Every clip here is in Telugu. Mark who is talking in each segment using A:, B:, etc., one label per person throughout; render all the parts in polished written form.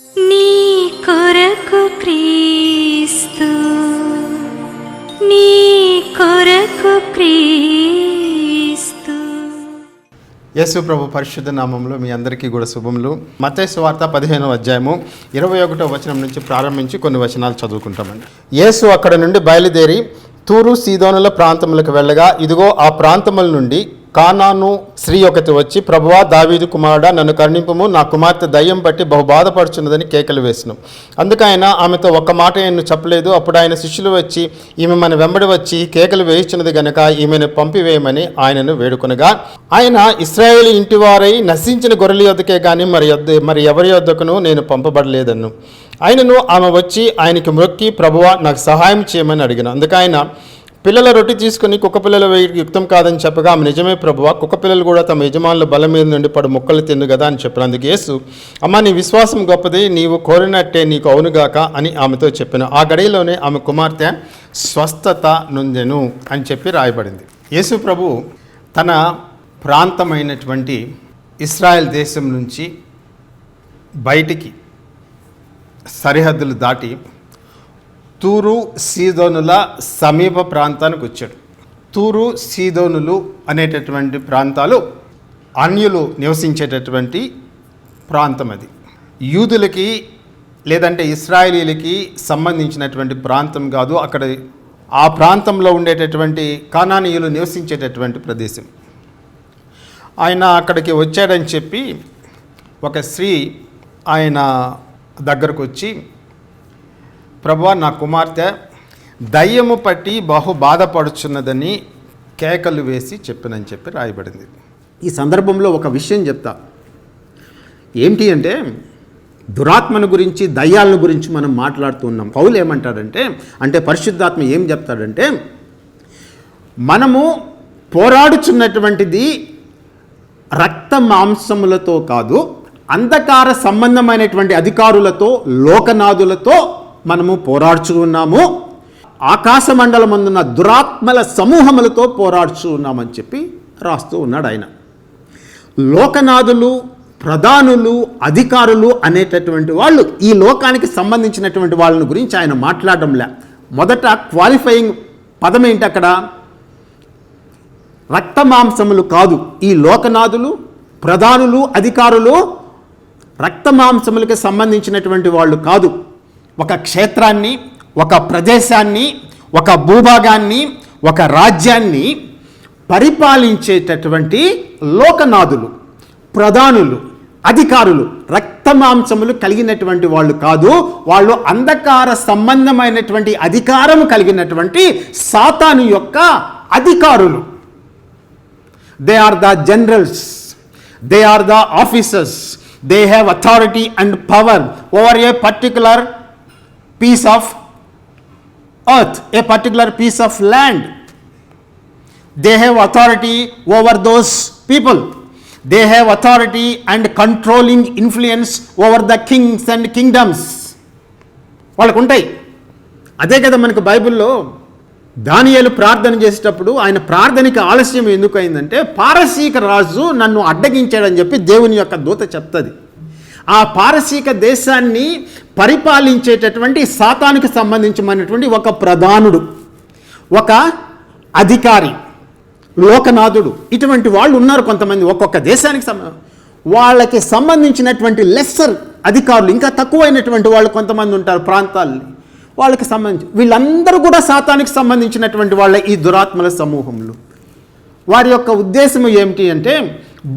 A: నీ కొరకు క్రీస్తు, నీ కొరకు క్రీస్తు.
B: యేసు ప్రభు పరిశుద్ధ నామంలో మీ అందరికీ కూడా శుభములు. మత్తయి సువార్త 15వ అధ్యాయము 21వ వచనం నుంచి ప్రారంభించి కొన్ని వచనాలు చదువుకుంటామండి. యేసు అక్కడ నుండి బయలుదేరి తూరు సీదోనుల ప్రాంతములకు వెళ్ళగా, ఇదిగో ఆ ప్రాంతముల నుండి కానాను స్త్రీ ఒకటి వచ్చి, ప్రభువా, దావీదు కుమారుడా, నన్ను కరుణింపుము, నా కుమార్తె దయ్యం పట్టి బహు బాధపడుచున్నదని కేకలు వేసెను. అందుకు ఆయన ఆమెతో ఒక్క మాట ఆయన చెప్పలేదు. అప్పుడు ఆయన శిష్యులు వచ్చి, ఈమె మన వెంబడి వచ్చి కేకలు వేయుచున్నది గనుక ఈమెను పంపివేయమని ఆయనను వేడుకొనగా, ఆయన ఇశ్రాయేలు ఇంటివారై నశించిన గొర్రెల యొద్దకే కానీ మరి ఎవరి యొద్దకును నేను పంపబడలేదన్ను. ఆయనను ఆమె వచ్చి ఆయనకి మొక్కి, ప్రభువా, నాకు సహాయం చేయమని అడిగాను. అందుకు ఆయన, పిల్లల రొట్టె తీసుకుని కుక్క పిల్లలు వేయడానికి యుక్తం కాదని చెప్పగా, ఆమె, నిజమే ప్రభువా, కుక్క పిల్లలు కూడా తమ యజమానుల బలం మీద నుండి పడు ముక్కలు తిండు కదా అని చెప్పాను. అందుకు యేసు, అమ్మ, నీ విశ్వాసం గొప్పది, నీవు కోరినట్టే నీకు అవునుగాక అని ఆమెతో చెప్పాను. ఆ గడియలోనే ఆమె కుమార్తె స్వస్థత నొందెను అని చెప్పి రాయబడింది. యేసు ప్రభు తన ప్రాంతమైనటువంటి ఇశ్రాయేల్ దేశం నుంచి బయటికి సరిహద్దులు దాటి తూరు సీదోనుల సమీప ప్రాంతానికి వచ్చాడు. తూరు సీదోనులు అనేటటువంటి ప్రాంతాలు అన్యులు నివసించేటటువంటి ప్రాంతం. అది యూదులకి లేదంటే ఇశ్రాయేలీలకి సంబంధించినటువంటి ప్రాంతం కాదు. అక్కడ ఆ ప్రాంతంలో ఉండేటటువంటి కానానీయులు నివసించేటటువంటి ప్రదేశం. ఆయన అక్కడికి వచ్చాడని చెప్పి ఒక స్త్రీ ఆయన దగ్గరకు వచ్చి, ప్రభువా, నా కుమార్తె దయ్యము పట్టి బహు బాధపడుచున్నదని కేకలు వేసి చెప్పనని చెప్పి రాయబడింది. ఈ సందర్భంలో ఒక విషయం చెప్తా. ఏంటి అంటే, దురాత్మను గురించి, దయ్యాలను గురించి మనం మాట్లాడుతూ ఉన్నాం. పౌలు ఏమంటాడంటే, అంటే పరిశుద్ధాత్మ ఏం చెప్తాడంటే, మనము పోరాడుచున్నటువంటిది రక్త మాంసములతో కాదు, అంధకార సంబంధమైనటువంటి అధికారులతో, లోకనాథులతో మనము పోరాడుచు ఉన్నాము. ఆకాశ మండలమందున్న దురాత్మల సమూహములతో పోరాడుచు ఉన్నామని చెప్పి రాస్తూ ఉన్నాడు ఆయన. లోకనాథులు, ప్రధానులు, అధికారులు అనేటటువంటి వాళ్ళు ఈ లోకానికి సంబంధించినటువంటి వాళ్ళని గురించి ఆయన మాట్లాడడంలే. మొదట క్వాలిఫైయింగ్ పదం ఏంటి అక్కడ? రక్త మాంసములు కాదు. ఈ లోకనాథులు, ప్రధానులు, అధికారులు రక్త మాంసములకి సంబంధించినటువంటి వాళ్ళు కాదు. ఒక క్షేత్రాన్ని, ఒక ప్రదేశాన్ని, ఒక భూభాగాన్ని, ఒక రాజ్యాన్ని పరిపాలించేటటువంటి లోకనాథులు, ప్రధానులు, అధికారులు రక్త మాంసములు కలిగినటువంటి వాళ్ళు కాదు. వాళ్ళు అంధకార సంబంధమైనటువంటి అధికారం కలిగినటువంటి సాతాను యొక్క అధికారులు. They are the generals, they are the officers, they have authority and power over a particular piece of earth, a particular piece of land. They have authority over those people. They have authority and controlling influence over the kings and kingdoms. వాళ్ళకు ఉంటాయి. అదే కదా మనకు బైబిల్లో దానియేలు ప్రార్థన చేసేటప్పుడు ఆయన ప్రార్థనకి ఆలస్యం ఎందుకు అయిందంటే, పారసీక రాజు నన్ను అడ్డగించాడని చెప్పి దేవుని యొక్క దూత చెప్తుంది. ఆ పారసీక దేశాన్ని పరిపాలించేటటువంటి సాతానికి సంబంధించినటువంటి ఒక ప్రధానుడు, ఒక అధికారి, లోకనాథుడు, ఇటువంటి వాళ్ళు ఉన్నారు కొంతమంది ఒక్కొక్క దేశానికి వాళ్ళకి సంబంధించినటువంటి లెస్సర్ అధికారులు, ఇంకా తక్కువైనటువంటి వాళ్ళు కొంతమంది ఉంటారు ప్రాంతాలని, వాళ్ళకి సంబంధించి వీళ్ళందరూ కూడా సాతానికి సంబంధించినటువంటి వాళ్ళ ఈ దురాత్మల సమూహంలో. వారి యొక్క ఉద్దేశం ఏమిటి అంటే,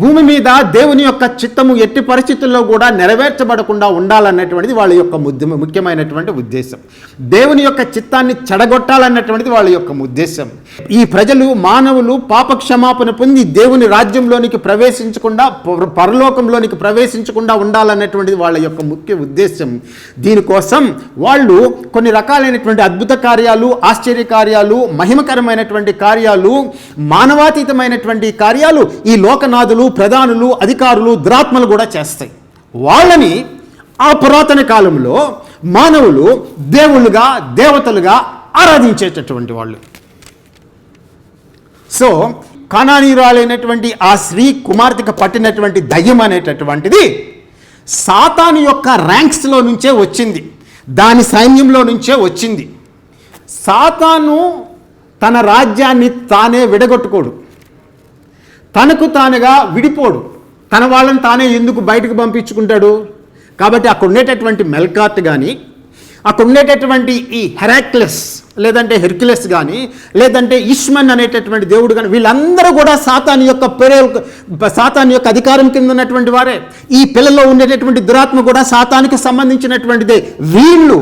B: భూమి మీద దేవుని యొక్క చిత్తము ఎట్టి పరిస్థితుల్లో కూడా నెరవేర్చబడకుండా ఉండాలన్నటువంటిది వాళ్ళ యొక్క ముఖ్యమైనటువంటి ఉద్దేశం. దేవుని యొక్క చిత్తాన్ని చెడగొట్టాలన్నటువంటిది వాళ్ళ యొక్క ఉద్దేశం. ఈ ప్రజలు, మానవులు పాపక్షమాపణ పొంది దేవుని రాజ్యంలోనికి ప్రవేశించకుండా, పరలోకంలోనికి ప్రవేశించకుండా ఉండాలన్నటువంటిది వాళ్ళ యొక్క ముఖ్య ఉద్దేశం. దీనికోసం వాళ్ళు కొన్ని రకాలైనటువంటి అద్భుత కార్యాలు, ఆశ్చర్య కార్యాలు, మహిమకరమైనటువంటి కార్యాలు, మానవాతీతమైనటువంటి కార్యాలు ఈ లోకనాథులు, ప్రధానులు, అధికారులు, దురాత్మలు కూడా చేస్తాయి. వాళ్ళని ఆ పురాతన కాలంలో మానవులు దేవుళ్ళుగా, దేవతలుగా ఆరాధించేటటువంటి వాళ్ళు. సో కానానీయురాలైనటువంటి ఆ స్త్రీ కుమార్తెకు పట్టినటువంటి దయ్యం అనేటటువంటిది సాతాను యొక్క ర్యాంక్స్లో నుంచే వచ్చింది, దాని సైన్యంలో నుంచే వచ్చింది. సాతాను తన రాజ్యాన్ని తానే విడగొట్టుకోడు, తనకు తానుగా విడిపోడు, తన వాళ్ళని తానే ఎందుకు బయటకు పంపించుకుంటాడు. కాబట్టి అక్కడ ఉండేటటువంటి మెల్కాట్ కానీ, అక్కడ ఉండేటటువంటి ఈ హెరాక్లెస్ లేదంటే హెర్క్యులెస్ కానీ, లేదంటే ఇష్మన్ అనేటటువంటి దేవుడు కానీ, వీళ్ళందరూ కూడా సాతాను యొక్క అధికారం కింద ఉన్నటువంటి వారే. ఈ పిల్లలో ఉండేటటువంటి దురాత్మ కూడా సాతానికి సంబంధించినటువంటిదే. వీళ్ళు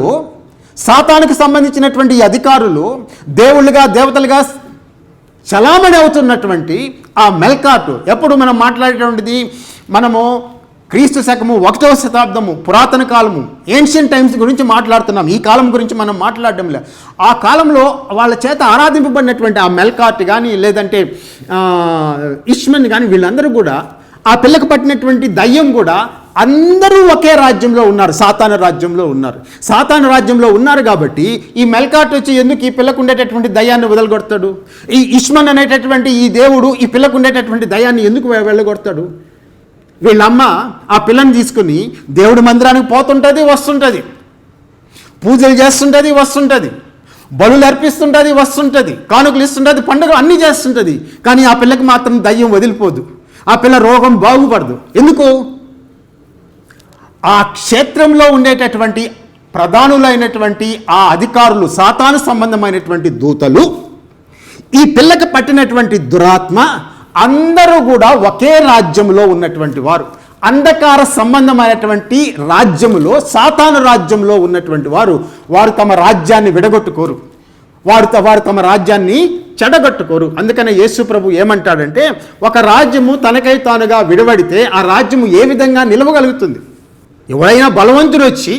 B: సాతానికి సంబంధించినటువంటి అధికారులు దేవుళ్ళుగా దేవతలుగా చలామణి అవుతున్నటువంటి ఆ మెల్కాట్. ఎప్పుడు మనం మాట్లాడేటువంటిది, మనము క్రీస్తు శకము 1వ శతాబ్దము, పురాతన కాలము, ఏన్షియన్ టైమ్స్ గురించి మాట్లాడుతున్నాం. ఈ కాలం గురించి మనం మాట్లాడడం లేదు. ఆ కాలంలో వాళ్ళ చేత ఆరాధింపబడినటువంటి ఆ మెల్కాట్ కానీ, లేదంటే ఇష్మన్ కానీ, వీళ్ళందరూ కూడా, ఆ పిల్లకు పట్టినటువంటి దయ్యం కూడా అందరూ ఒకే రాజ్యంలో ఉన్నారు, సాతాను రాజ్యంలో ఉన్నారు. సాతాను రాజ్యంలో ఉన్నారు కాబట్టి ఈ మెల్కాట్ వచ్చి ఎందుకు ఈ పిల్లకు ఉండేటటువంటి దయ్యాన్ని వదలగొడతాడు? ఈ ఇష్మన్ అనేటటువంటి ఈ దేవుడు ఈ పిల్లకు ఉండేటటువంటి దయ్యాన్ని ఎందుకు వెళ్ళగొడతాడు? వీళ్ళమ్మ ఆ పిల్లని తీసుకుని దేవుడి మందిరానికి పోతుంటుంది, వస్తుంటుంది, పూజలు చేస్తుంటుంది, వస్తుంటుంది, బలులు అర్పిస్తుంటుంది, వస్తుంటుంది, కానుకలు ఇస్తుంటుంది, పండుగ అన్నీ చేస్తుంటుంది. కానీ ఆ పిల్లకి మాత్రం దయ్యం వదిలిపోదు, ఆ పిల్ల రోగం బాగుపడదు. ఎందుకు? ఆ క్షేత్రంలో ఉండేటటువంటి ప్రధానులైనటువంటి ఆ అధికారులు, సాతాను సంబంధమైనటువంటి దూతలు, ఈ పిల్లకి పట్టినటువంటి దురాత్మ, అందరూ కూడా ఒకే రాజ్యంలో ఉన్నటువంటి వారు. అంధకార సంబంధమైనటువంటి రాజ్యములో, సాతాను రాజ్యంలో ఉన్నటువంటి వారు తమ రాజ్యాన్ని విడగొట్టుకోరు, వారు తమ రాజ్యాన్ని చెడగొట్టుకోరు. అందుకనే యేసు ప్రభు ఏమంటాడంటే, ఒక రాజ్యము తనకై తానుగా విడవడితే ఆ రాజ్యము ఏ విధంగా నిలవగలుగుతుంది? ఎవరైనా బలవంతుడు వచ్చి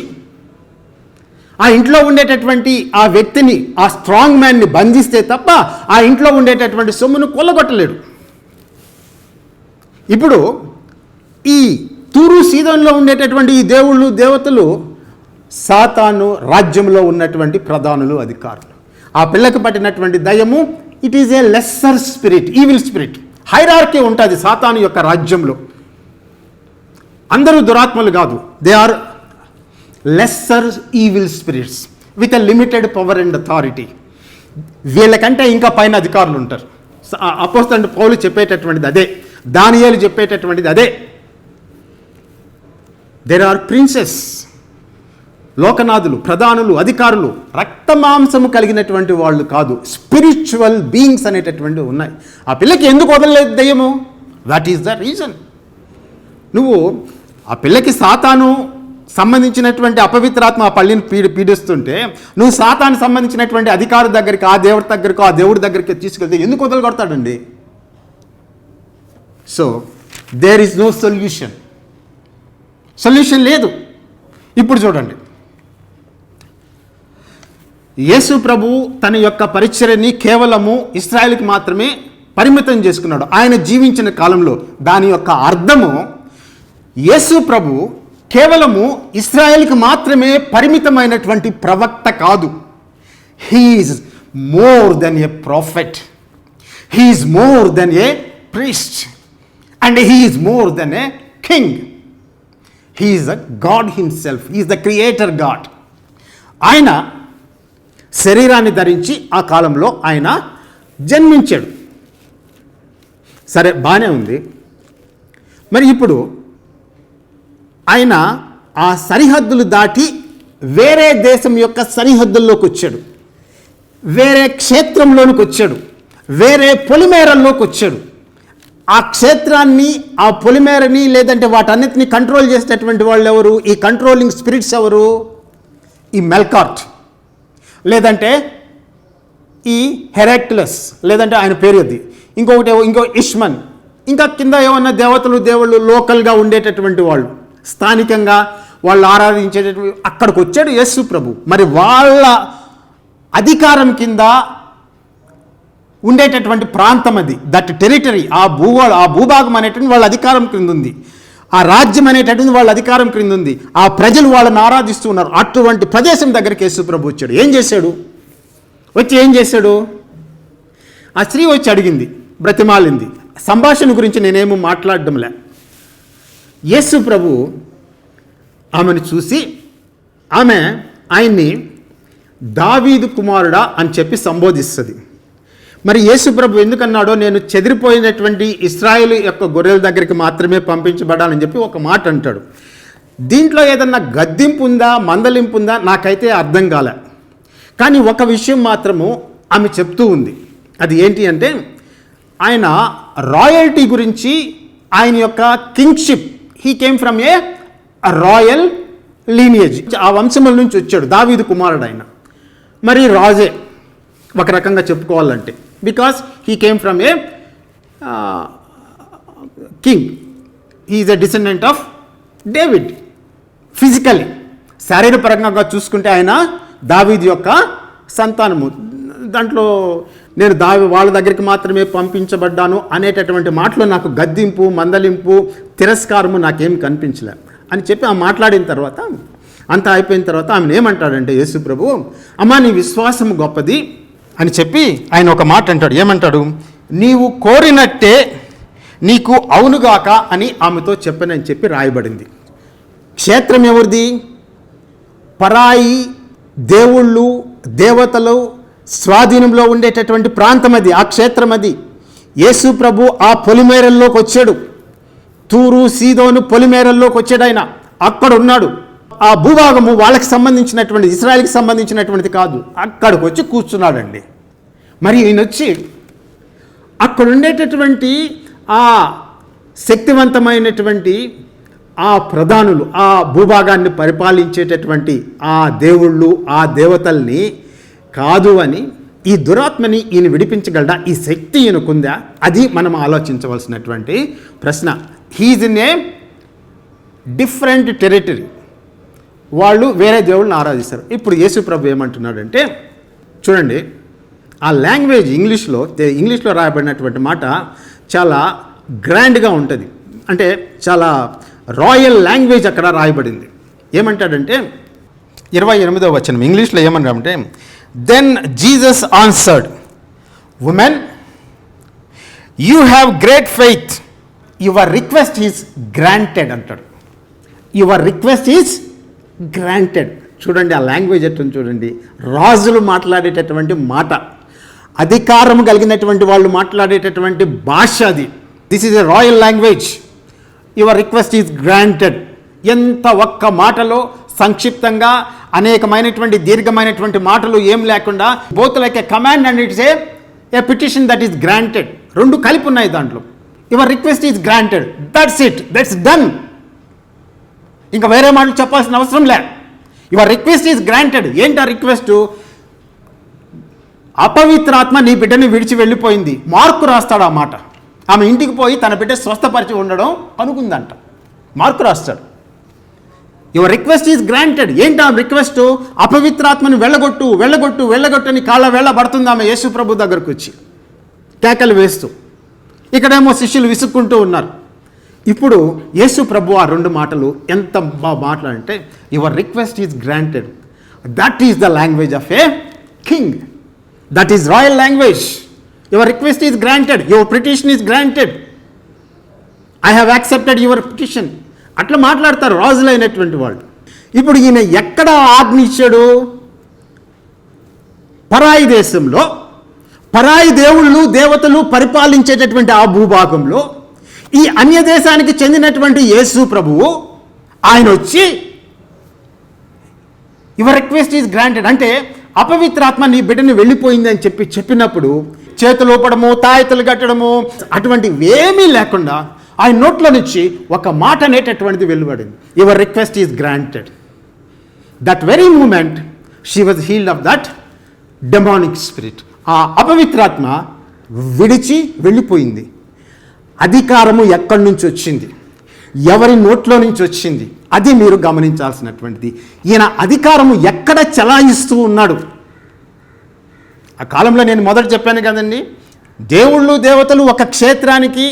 B: ఆ ఇంట్లో ఉండేటటువంటి ఆ వ్యక్తిని, ఆ స్ట్రాంగ్ మ్యాన్ని బంధిస్తే తప్ప ఆ ఇంట్లో ఉండేటటువంటి సొమ్మును కొల్లగొట్టలేడు. ఇప్పుడు ఈ తూరు సీదోనులో ఉండేటటువంటి ఈ దేవుళ్ళు దేవతలు సాతాను రాజ్యంలో ఉన్నటువంటి ప్రధానులు, అధికారులు. ఆ పిల్లకి పట్టినటువంటి దయ్యము, it is a lesser spirit, evil spirit. Hierarchy ఉంటుంది సాతాను యొక్క రాజ్యంలో. అందరూ దురాత్మలు కాదు, they are lesser evil spirits with a limited power and authority. వీళ్ళకంటే ఇంకా పైన అధికారులు ఉంటారు. అపోస్తలుడైన పౌలు చెప్పేటటువంటిది అదే, దానియేలు చెప్పేటటువంటిది అదే. దేర్ ఆర్ ప్రిన్సెస్, లోకనాథులు, ప్రధానులు, అధికారులు, రక్తమాంసము కలిగినటువంటి వాళ్ళు కాదు, స్పిరిచువల్ బీయింగ్స్ అనేటటువంటివి ఉన్నాయి. ఆ పిల్లకి ఎందుకు వదలలేదు దయ్యము? That is the reason. నువ్వు ఆ పిల్లకి సాతాను సంబంధించినటువంటి అపవిత్రాత్మ ఆ పళ్ళిని పీడిస్తుంటే నువ్వు సాతాను సంబంధించినటువంటి అధికారి దగ్గరికి, ఆ దేవుడి దగ్గరికి తీసుకెళ్తే ఎందుకు వదలగొడతాడండి? So there is no solution లేదు. ఇప్పుడు చూడండి, యేసు ప్రభు తన యొక్క పరిచర్యని కేవలము ఇశ్రాయేలుకి మాత్రమే పరిమితం చేసుకున్నాడు ఆయన జీవించిన కాలంలో. దాని యొక్క అర్థము, యేసు ప్రభు కేవలము ఇశ్రాయేలుకి మాత్రమే పరిమితమైనటువంటి ప్రవక్త కాదు. He is more than A prophet, he is more than A priest, and he is more than a king. He is a God himself, he is the creator God. ఆయన శరీరాన్ని ధరించి ఆ కాలంలో ఆయన జన్మించాడు. సరే, బాగానే ఉంది. మరి ఇప్పుడు ఆయన ఆ సరిహద్దులు దాటి వేరే దేశం యొక్క సరిహద్దుల్లోకి వచ్చాడు, వేరే క్షేత్రంలోనికి వచ్చాడు, వేరే పొలిమేరల్లోకి వచ్చాడు. ఆ క్షేత్రాన్ని, ఆ పొలిమేరని, లేదంటే వాటన్నిటిని కంట్రోల్ చేసేటటువంటి వాళ్ళు ఎవరు? ఈ కంట్రోలింగ్ స్పిరిట్స్ ఎవరు? ఈ మెల్కాట్, లేదంటే ఈ హెరాక్యులస్, లేదంటే ఆయన పేరు అది, ఇంకో ఇష్మన్, ఇంకా కింద ఏమన్నా దేవుళ్ళు లోకల్గా ఉండేటటువంటి వాళ్ళు, స్థానికంగా వాళ్ళు ఆరాధించేటటువంటి, అక్కడికి వచ్చాడు యేసు ప్రభు. మరి వాళ్ళ అధికారం కింద ఉండేటటువంటి ప్రాంతం అది, దట్ టెరిటరీ, ఆ భూభాగం అనేటువంటి వాళ్ళ అధికారం క్రింద ఉంది, ఆ రాజ్యం అనేటటువంటి వాళ్ళ అధికారం క్రింద ఉంది, ఆ ప్రజలు వాళ్ళని ఆరాధిస్తూ ఉన్నారు. అటువంటి ప్రదేశం దగ్గరికి యేసు ప్రభు వచ్చాడు. ఏం చేశాడు? ఏం చేశాడు? ఆ స్త్రీ వచ్చి అడిగింది, బ్రతిమాలింది. సంభాషణ గురించి నేనేమో మాట్లాడడంలే. యేసు ప్రభు ఆమెను చూసి ఆమె ఆయన్ని దావీదు కుమారుడా అని చెప్పి సంబోధిస్తుంది. మరి యేసుప్రభు ఎందుకన్నాడో, నేను చెదిరిపోయినటువంటి ఇశ్రాయేలు యొక్క గొర్రెల దగ్గరికి మాత్రమే పంపించబడాలని చెప్పి ఒక మాట అంటాడు. దీంట్లో ఏదన్నా గద్దింపు ఉందా, మందలింపు ఉందా నాకైతే అర్థం కాలే. కానీ ఒక విషయం మాత్రము ఆమె చెప్తూ ఉంది. అది ఏంటి అంటే, ఆయన రాయల్టీ గురించి, ఆయన యొక్క kingship, he came from A royal lineage, ఆ వంశముల నుంచి వచ్చాడు, దావీదు కుమారుడు ఆయన. మరి రాజే ఒక రకంగా చెప్పుకోవాలంటే, because he came from a king, he is a descendant of David. Physically, శారీరపరంగా చూసుకుంటే ఆయన దావీదు యొక్క సంతానము. దాంట్లో నేను వాళ్ళ దగ్గరికి మాత్రమే పంపించబడ్డాను అనేటటువంటి మాటలో నాకు గద్దింపు, మందలింపు, తిరస్కారము నాకేం కనిపించలే అని చెప్పి ఆమె మాట్లాడిన తర్వాత, అంతా అయిపోయిన తర్వాత ఆమెను ఏమంటాడంటే యేసు ప్రభు, అమ్మా నీ విశ్వాసము గొప్పది అని చెప్పి ఆయన ఒక మాట అంటాడు. ఏమంటాడు, నీవు కోరినట్టే నీకు అవునుగాక అని ఆమెతో చెప్పనని చెప్పి రాయబడింది. క్షేత్రం ఎవరిది? పరాయి దేవుళ్ళు, దేవతలు స్వాధీనంలో ఉండేటటువంటి ప్రాంతం అది, ఆ క్షేత్రం అది. యేసు ప్రభు ఆ పొలిమేరల్లోకి వచ్చాడు. తూరు, సీదోను పొలిమేరల్లోకి వచ్చాడు ఆయన. అక్కడ ఉన్నాడు. ఆ భూభాగము వాళ్ళకి సంబంధించినటువంటి, ఇశ్రాయేల్కి సంబంధించినటువంటిది కాదు. అక్కడికి వచ్చి కూర్చున్నాడండి. మరి ఈయన వచ్చి అక్కడ ఉండేటటువంటి ఆ శక్తివంతమైనటువంటి ఆ ప్రధానులు, ఆ భూభాగాన్ని పరిపాలించేటటువంటి ఆ దేవుళ్ళు, ఆ దేవతల్ని కాదు అని, ఈ దురాత్మని ఈయన విడిపించగలడా, ఈ శక్తి ఈయనకుందా, అది మనం ఆలోచించవలసినటువంటి ప్రశ్న. He's in a different territory. వాళ్ళు వేరే దేవుళ్ళని ఆరాధిస్తారు. ఇప్పుడు యేసు ప్రభు ఏమంటున్నాడంటే, చూడండి, ఆ లాంగ్వేజ్ ఇంగ్లీష్లో రాయబడినటువంటి మాట చాలా గ్రాండ్గా ఉంటుంది. అంటే చాలా రాయల్ లాంగ్వేజ్ అక్కడ రాయబడింది. ఏమంటాడంటే 28వ వచనం ఇంగ్లీష్లో ఏమన్నాడంటే, then Jesus answered, woman you have great faith, your request is granted అంటాడు. Your request is granted. చూడండి ఆ లాంగ్వేజ్ ఎట్టుంది చూడండి. రాజులు మాట్లాడేటటువంటి మాట, అధికారం కలిగినటువంటి వాళ్ళు మాట్లాడేటటువంటి భాష అది. This is a royal language. Your request is granted. ఎంత ఒక్క మాటలో సంక్షిప్తంగా అనేకమైనటువంటి దీర్ఘమైనటువంటి మాటలు ఏం లేకుండా, both like a command and it's a petition that is granted. రెండు కలిపి ఉన్నాయి దాంట్లో. Your request is granted, that's it, that's done. ఇంకా వేరే మాటలు చెప్పాల్సిన అవసరం లే. Your request is granted. ఏంటి ఆ రిక్వెస్ట్? అపవిత్రాత్మ నీ బిడ్డని విడిచి వెళ్ళిపోయింది. మార్కు రాస్తాడు ఆ మాట. ఆమె ఇంటికి పోయి తన బిడ్డ స్వస్థపరిచి ఉండడం అనుకుందంట. మార్కు రాస్తాడు. Your request is granted. ఏంటి ఆ రిక్వెస్ట్? అపవిత్రాత్మని వెళ్ళగొట్టు, వెళ్ళగొట్టు, వెళ్ళగొట్టు అని కాళ్ళ వెళ్ళబడుతుంది ఆమె యేసు ప్రభు దగ్గరకు వచ్చి కేకలు వేస్తూ. ఇక్కడేమో శిష్యులు విసుక్కుంటూ ఉన్నారు. ఇప్పుడు యేసు ప్రభు ఆ రెండు మాటలు ఎంత బాగా మాట్లాడంటే, your request is granted. That is the language of a king. That is royal language. Your request is granted, your petition is granted, I have accepted your petition. అట్లా మాట్లాడతారు రాజులైనటువంటి వాళ్ళు. ఇప్పుడు ఈయన ఎక్కడ ఆజ్ఞ ఇచ్చాడు? పరాయి దేశంలో, పరాయి దేవుళ్ళు, దేవతలు పరిపాలించేటటువంటి ఆ భూభాగంలో ఈ అన్య దేశానికి చెందినటువంటి యేసు ప్రభువు ఆయన వచ్చి యువర్ రిక్వెస్ట్ ఈజ్ గ్రాంటెడ్ అంటే, అపవిత్రాత్మ నీ బిడ్డని వెళ్ళిపోయింది అని చెప్పినప్పుడు చేతులు ఊపడము, తాయెత్తులు కట్టడము అటువంటివి ఏమీ లేకుండా ఆయన నోట్లో నుంచి ఒక మాట అనేటటువంటిది వెలువడింది. Your request is granted. That very moment she was healed of that demonic spirit. ఆ అపవిత్రాత్మ విడిచి వెళ్ళిపోయింది. అధికారము ఎక్కడి నుంచి వచ్చింది, ఎవరి నోట్లో నుంచి వచ్చింది, అది మీరు గమనించాల్సినటువంటిది. ఈయన అధికారము ఎక్కడ చలాయిస్తూ ఉన్నాడు? ఆ కాలంలో నేను మొదట చెప్పాను కదండి, దేవుళ్ళు, దేవతలు ఒక క్షేత్రానికి,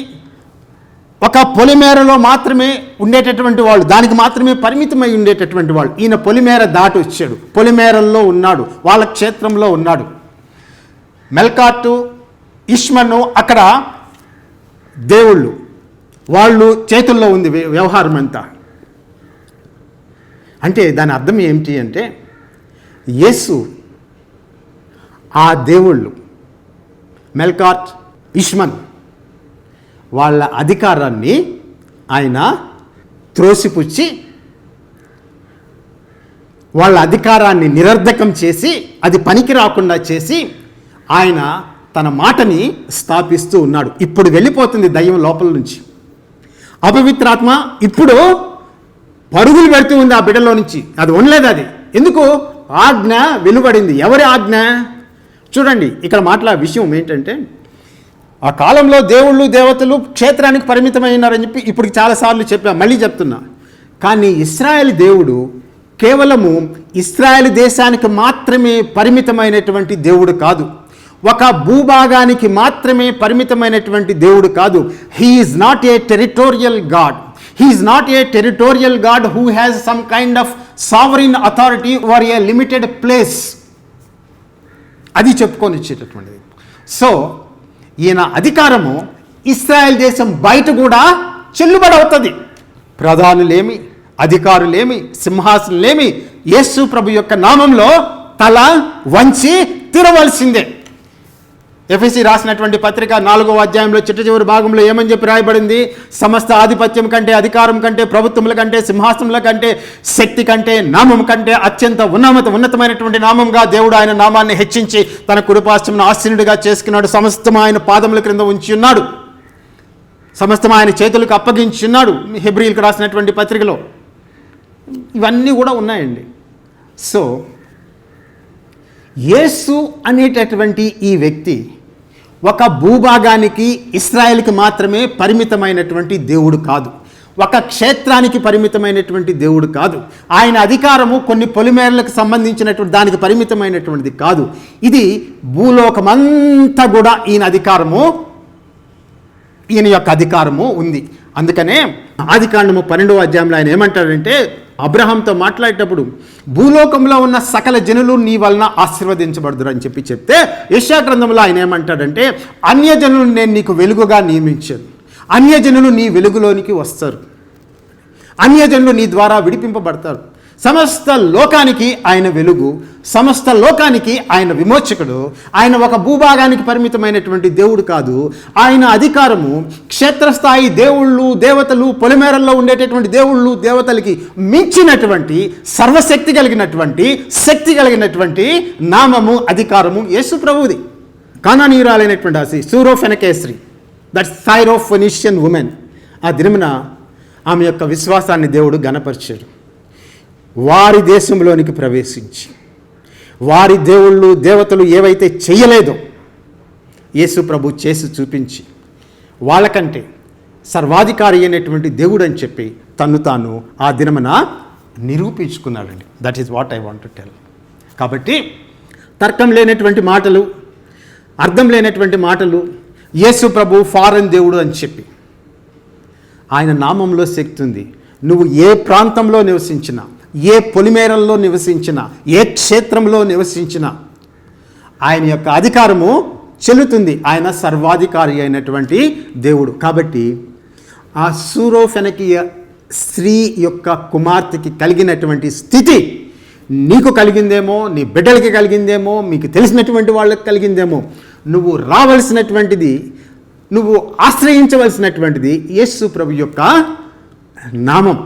B: ఒక పొలిమేరలో మాత్రమే ఉండేటటువంటి వాళ్ళు, దానికి మాత్రమే పరిమితమై ఉండేటటువంటి వాళ్ళు. ఈయన పొలిమేర దాటి వచ్చాడు, పొలిమేరల్లో ఉన్నాడు, వాళ్ళ క్షేత్రంలో ఉన్నాడు. మెల్కాటు, ఇష్మను అక్కడ దేవుళ్ళు, వాళ్ళు చేతుల్లో ఉంది వ్యవహారం అంతా. అంటే దాని అర్థం ఏమిటి అంటే, యేసు ఆ దేవుళ్ళు మెల్కాత్, ఇష్మన్ వాళ్ళ అధికారాన్ని ఆయన త్రోసిపుచ్చి, వాళ్ళ అధికారాన్ని నిరర్ధకం చేసి, అది పనికి రాకుండా చేసి ఆయన తన మాటని స్థాపిస్తూ ఉన్నాడు. ఇప్పుడు వెళ్ళిపోతుంది దయ్యం లోపల నుంచి. అపవిత్రాత్మ ఇప్పుడు పరుగులు పెడుతూ ఉంది ఆ బిడ్డలో నుంచి. అది ఉండలేదు. అది ఎందుకు? ఆజ్ఞ వెలువడింది. ఎవరి ఆజ్ఞ? చూడండి, ఇక్కడ మాట్లాడే విషయం ఏంటంటే, ఆ కాలంలో దేవుళ్ళు దేవతలు క్షేత్రానికి పరిమితమైనారని చెప్పి ఇప్పుడు చాలాసార్లు చెప్పా, మళ్ళీ చెప్తున్నా. కానీ ఇశ్రాయేల్ దేవుడు కేవలము ఇశ్రాయేల్ దేశానికి మాత్రమే పరిమితమైనటువంటి దేవుడు కాదు. ఒక భూభాగానికి మాత్రమే పరిమితమైనటువంటి దేవుడు కాదు. He is not a territorial God. He is not a territorial God who has some kind of sovereign authority over a limited place. అది చెప్పుకొని ఇచ్చేటటువంటిది. సో ఈయన అధికారము ఇశ్రాయేల్ దేశం బయట కూడా చెల్లుబడి అవుతుంది. ప్రధానులేమి, అధికారులేమి, సింహాసనులేమి యేసు ప్రభు యొక్క నామంలో తల వంచి తీరవలసిందే. ఎఫెసీ రాసినటువంటి పత్రిక 4వ అధ్యాయంలో చిట్ట చివరి భాగంలో ఏమని చెప్పి రాయబడింది? సమస్త ఆధిపత్యం కంటే, అధికారం కంటే, ప్రభుత్వముల కంటే, సింహాసనముల కంటే, శక్తి కంటే, నామం కంటే అత్యంత ఉన్నతమైనటువంటి నామంగా దేవుడు ఆయన నామాన్ని హెచ్చించి తన కుడిపార్శ్వమున ఆసీనుడిగా చేసుకున్నాడు. సమస్తం ఆయన పాదముల క్రింద ఉంచి ఉన్నాడు. సమస్తం ఆయన చేతులకు అప్పగించి ఉన్నాడు. హెబ్రీయులకు రాసినటువంటి పత్రికలో ఇవన్నీ కూడా ఉన్నాయండి. సో యేసు అనేటటువంటి ఈ వ్యక్తి ఒక భూభాగానికి, ఇశ్రాయేల్కి మాత్రమే పరిమితమైనటువంటి దేవుడు కాదు. ఒక క్షేత్రానికి పరిమితమైనటువంటి దేవుడు కాదు. ఆయన అధికారము కొన్ని పొలిమేరలకు సంబంధించినటువంటి దానికి పరిమితమైనటువంటిది కాదు. ఇది భూలోకమంతా కూడా ఈయన యొక్క అధికారము ఉంది. అందుకనే ఆదికాండము 12వ అధ్యాయంలో ఆయన ఏమంటాడంటే, అబ్రహాంతో మాట్లాడేటప్పుడు భూలోకంలో ఉన్న సకల జనులు నీ వలన ఆశీర్వదించబడుదురు అని చెప్తే, యెషయా గ్రంథంలో ఆయన ఏమంటాడంటే, అన్యజనులు నేను నీకు వెలుగుగా నియమించాను. అన్యజనులు నీ వెలుగులోనికి వస్తారు. అన్యజనులు నీ ద్వారా విడిపింపబడతారు. సమస్త లోకానికి ఆయన వెలుగు, సమస్త లోకానికి ఆయన విమోచకుడు. ఆయన ఒక భూభాగానికి పరిమితమైనటువంటి దేవుడు కాదు. ఆయన అధికారము క్షేత్రస్థాయి దేవుళ్ళు దేవతలు, పొలిమేరల్లో ఉండేటటువంటి దేవుళ్ళు దేవతలకి మించినటువంటి సర్వశక్తి కలిగినటువంటి, శక్తి కలిగినటువంటి నామము, అధికారము యేసు ప్రభువుది. కానానీయురాలైనటువంటి ఆసి సూరోఫెనకేశ్రీ, దట్ సైరోఫెనిషియన్ ఉమెన్, ఆ దినమున ఆమె యొక్క విశ్వాసాన్ని దేవుడు ఘనపరిచాడు. వారి దేశంలోనికి ప్రవేశించి వారి దేవుళ్ళు దేవతలు ఏవైతే చేయలేదో యేసు ప్రభు చేసి చూపించి వాళ్ళకంటే సర్వాధికారి అయినటువంటి దేవుడు అని చెప్పి తన్ను తాను ఆ దినమున నిరూపించుకున్నాడండి. That is what I want to tell. కాబట్టి తర్కం లేనటువంటి మాటలు, అర్థం లేనటువంటి మాటలు, యేసు ప్రభు ఫారెన్ దేవుడు అని చెప్పి, ఆయన నామంలో శక్తి ఉంది. నువ్వు ఏ ప్రాంతంలో నివసించినా, ఏ పొలిమేరల్లో నివసించినా, ఏ క్షేత్రంలో నివసించినా ఆయన యొక్క అధికారము చెల్లుతుంది. ఆయన సర్వాధికారి అయినటువంటి దేవుడు. కాబట్టి ఆ సూరోఫెనకీయ స్త్రీ యొక్క కుమార్తెకి కలిగినటువంటి స్థితి నీకు కలిగిందేమో, నీ బిడ్డలకి కలిగిందేమో, మీకు తెలిసినటువంటి వాళ్ళకి కలిగిందేమో. నువ్వు రావలసినటువంటిది, నువ్వు ఆశ్రయించవలసినటువంటిది యేసు ప్రభు యొక్క నామం.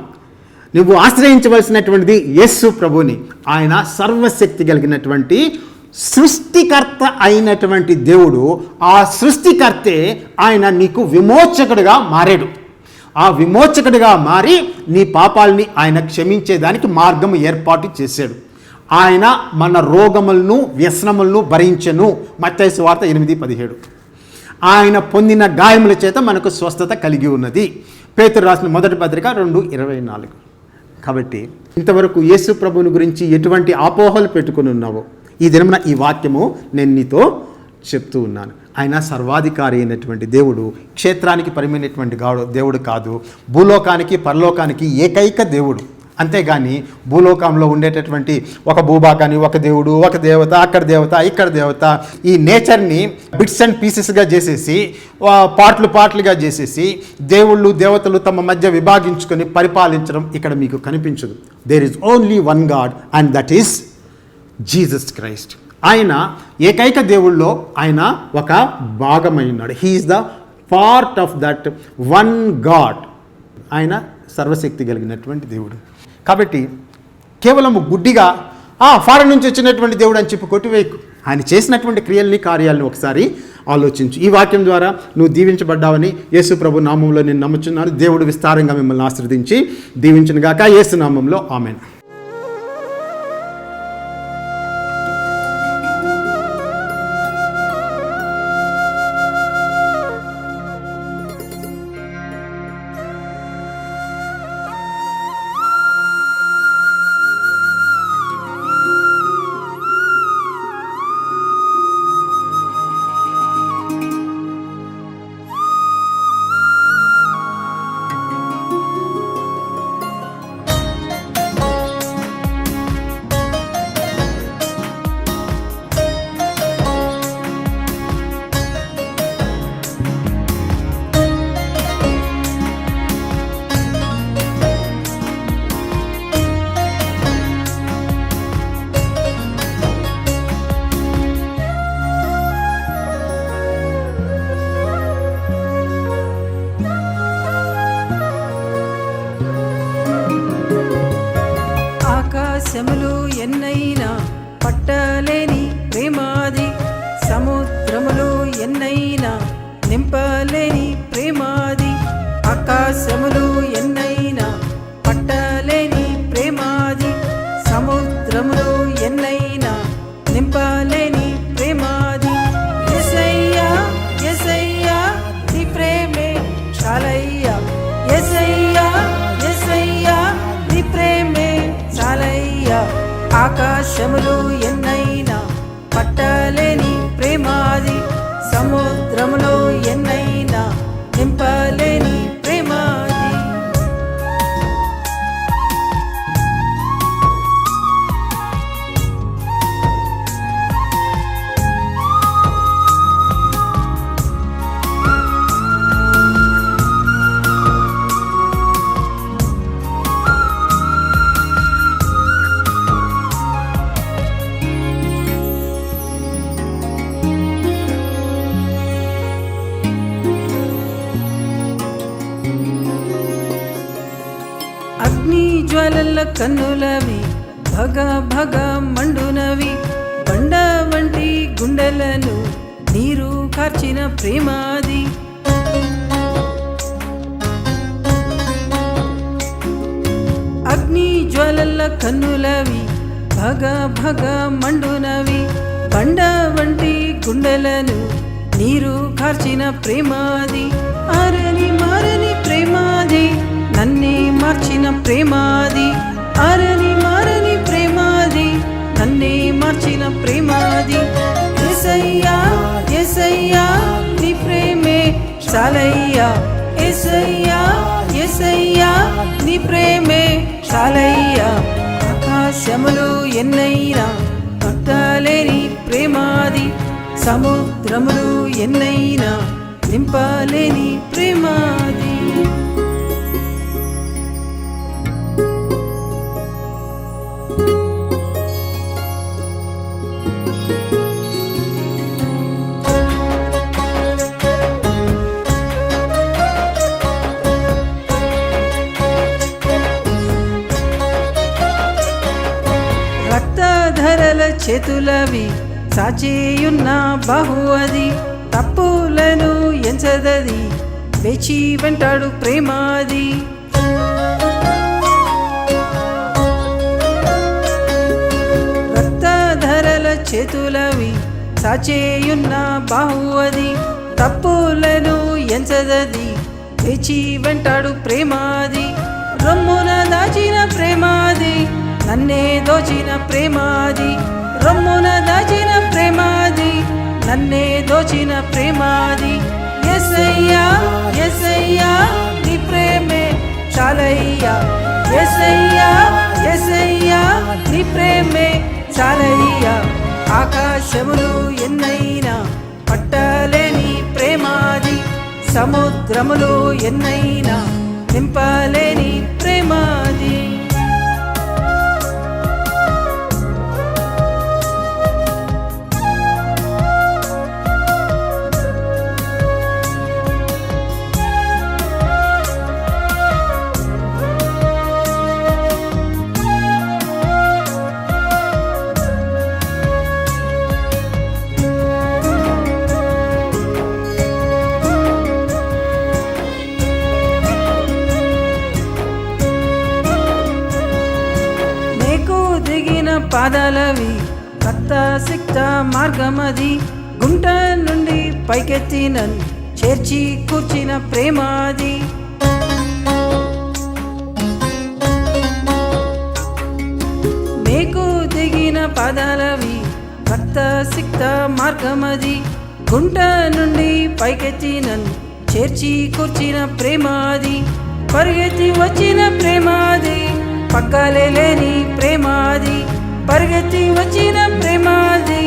B: నువ్వు ఆశ్రయించవలసినటువంటిది యేసు ప్రభుని. ఆయన సర్వశక్తి కలిగినటువంటి సృష్టికర్త అయినటువంటి దేవుడు. ఆ సృష్టికర్తే ఆయన నీకు విమోచకుడిగా మారాడు. ఆ విమోచకుడిగా మారి నీ పాపాలని ఆయన క్షమించేదానికి మార్గం ఏర్పాటు చేశాడు. ఆయన మన రోగములను, వ్యసనములను భరించెను. మత్తయి సువార్త 8:17. ఆయన పొందిన గాయముల చేత మనకు స్వస్థత కలిగి ఉన్నది. పేతురు రాసిన మొదటి పత్రిక 2:24. కాబట్టి ఇంతవరకు యేసు ప్రభువుని గురించి ఎటువంటి అపోహలు పెట్టుకుని ఉన్నావో ఈ దినమున ఈ వాక్యము నేను నీతో చెప్తూ ఉన్నాను. ఆయన సర్వాధికారి అయినటువంటి దేవుడు, క్షేత్రానికి పరిమైనటువంటి దేవుడు కాదు, భూలోకానికి పరలోకానికి ఏకైక దేవుడు. అంతేగాని భూలోకంలో ఉండేటటువంటి ఒక భూభాగాన్ని, ఒక దేవుడు, ఒక దేవత, అక్కడ దేవత, ఇక్కడ దేవత, ఈ నేచర్ని బిట్స్ అండ్ పీసెస్గా చేసేసి, పార్ట్లుగా చేసేసి దేవుళ్ళు దేవతలు తమ మధ్య విభాగించుకొని పరిపాలించడం ఇక్కడ మీకు కనిపించదు. There is only one God and that is Jesus Christ. ఆయన ఏకైక దేవుళ్ళలో ఆయన ఒక భాగమై ఉన్నాడు. He is the part of that one God. ఆయన సర్వశక్తి కలిగినటువంటి దేవుడు. కాబట్టి కేవలం గుడ్డిగా ఫారెన్ నుంచి వచ్చినటువంటి దేవుడు అని చెప్పి కొట్టివేయకు. ఆయన చేసినటువంటి క్రియల్ని, కార్యాలను ఒకసారి ఆలోచించు. ఈ వాక్యం ద్వారా నువ్వు దీవించబడ్డావని యేసు ప్రభు నామంలో నేను నమ్ముచున్నాను. దేవుడు విస్తారంగా మిమ్మల్ని ఆశీర్వదించి దీవించును గాక. యేసు నామంలో ఆమేన్.
C: ఆకాశములు ఎన్నైనా పట్టలేని ప్రేమాది, సముద్రములు ఎన్నైనా నింపలేని ప్రేమాది. ఆకాశములు ఎన్నైనా పట్టలేని ప్రేమాది, సముద్రములు ఎన్నైనా నింపలేని ప్రేమాది. యేసయ్యా యేసయ్యా నీ ప్రేమే చాలయ్యా, యేసయ్యా యేసయ్యా నీ ప్రేమే చాలయ్యా. ఆకాశములు ఎన్నైనా పట్టలేని ప్రేమాది, సముద్రములో ఎన్నైనా నింపలేని ప్రేమాది. అగ్ని జ్వాలల కన్నులవి భగ భగ మండునవి, బండ వంటి గుండెలను నీరు కార్చిన ప్రేమాది. అగ్ని జ్వాలల కన్నులవి భగ భగ మండునవి, బండ వంటి గుండెలను నీరు కార్చిన ప్రేమాది. ఆరని మారని ప్రేమాది, నన్నే మార్చిన ప్రేమాది. ఆరని మారని ప్రేమాది, నన్నే మార్చిన ప్రేమాది. యేసయ్యా యేసయ్యా నీ ప్రేమే చాలయ్యా, యేసయ్యా యేసయ్యా నీ ప్రేమే చాలయ్యా. ఆకాశములు ఎన్నైనా పట్టలేని ప్రేమాది, సముద్రములు ఎన్నైనా నింపలేని ప్రేమాది. రక్తధరల చేతులవి సాచేయున్న బాహు అది, తప్పులను ఎంచదది వేచి వెంటాడు ప్రేమాది. రక్తధరల చేతులవి సాచేయున్న బాహు అది, తప్పులను ఎంచదది వేచి వెంటాడు ప్రేమాది. రొమ్మున దాచిన ప్రేమాది, నన్నే దోచిన ప్రేమాది. రొమ్మున దాచిన ప్రేమాది, నన్నే దోచిన ప్రేమాది. యేసయ్యా యేసయ్యా నీ ప్రేమే చాలయ్యా, యేసయ్యా యేసయ్యా నీ ప్రేమే చాలయ్యా ఆకాశములు ఎన్నైనా పట్టలేని ప్రేమాది సముద్రములు ఎన్నైనా నింపలేని ప్రేమాది దిగిన పాదాలవి రక్త సిక్త మార్గమది గుంట నుండి పైకెత్తి నన్ను చేర్చి కూర్చిన ప్రేమాది నీకు దిగిన పాదాలవి రక్త సిక్త మార్గమది గుంట నుండి పైకెత్తి నన్ను చేర్చి కూర్చిన ప్రేమాది పరిగెత్తి వచ్చిన ప్రేమాది పగ్గాలే లేని ప్రేమాది పరిగెత్తి వచ్చిన ప్రేమాది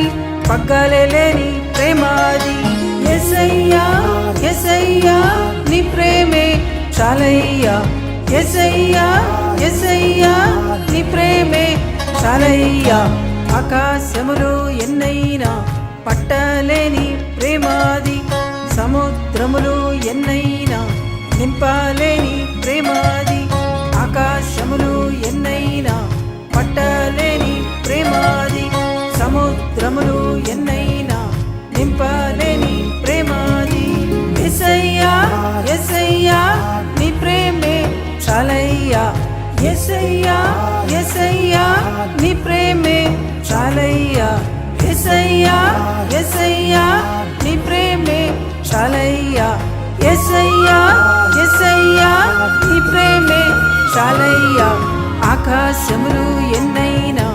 C: పగ్గాలే లేని ప్రేమాది యేసయ్యా యేసయ్యా నీ ప్రేమే చాలయ్యా యేసయ్యా యేసయ్యా నీ ప్రేమే చాలయ్యా ఆకాశములు ఎన్నైనా పట్టలేని ప్రేమాది సముద్రములు ఎన్నైనా నింపలేని ప్రేమాది ఆకాశములు ఎన్నైనా పట్టలేని ప్రేమాది సముద్రములు ఎన్నైనా నింపలేని ప్రేమాది యేసయ్యా యేసయ్యా నీ ప్రేమే చాలయ్యా యేసయ్యా యేసయ్యా నీ ప్రేమే చాలయ్యా యేసయ్యా యేసయ్యా నీ ప్రేమే చాలయ్యా యేసయ్యా యేసయ్యా నీ ప్రేమే చాలయ్యా ఆకాశములు ఎన్నైనా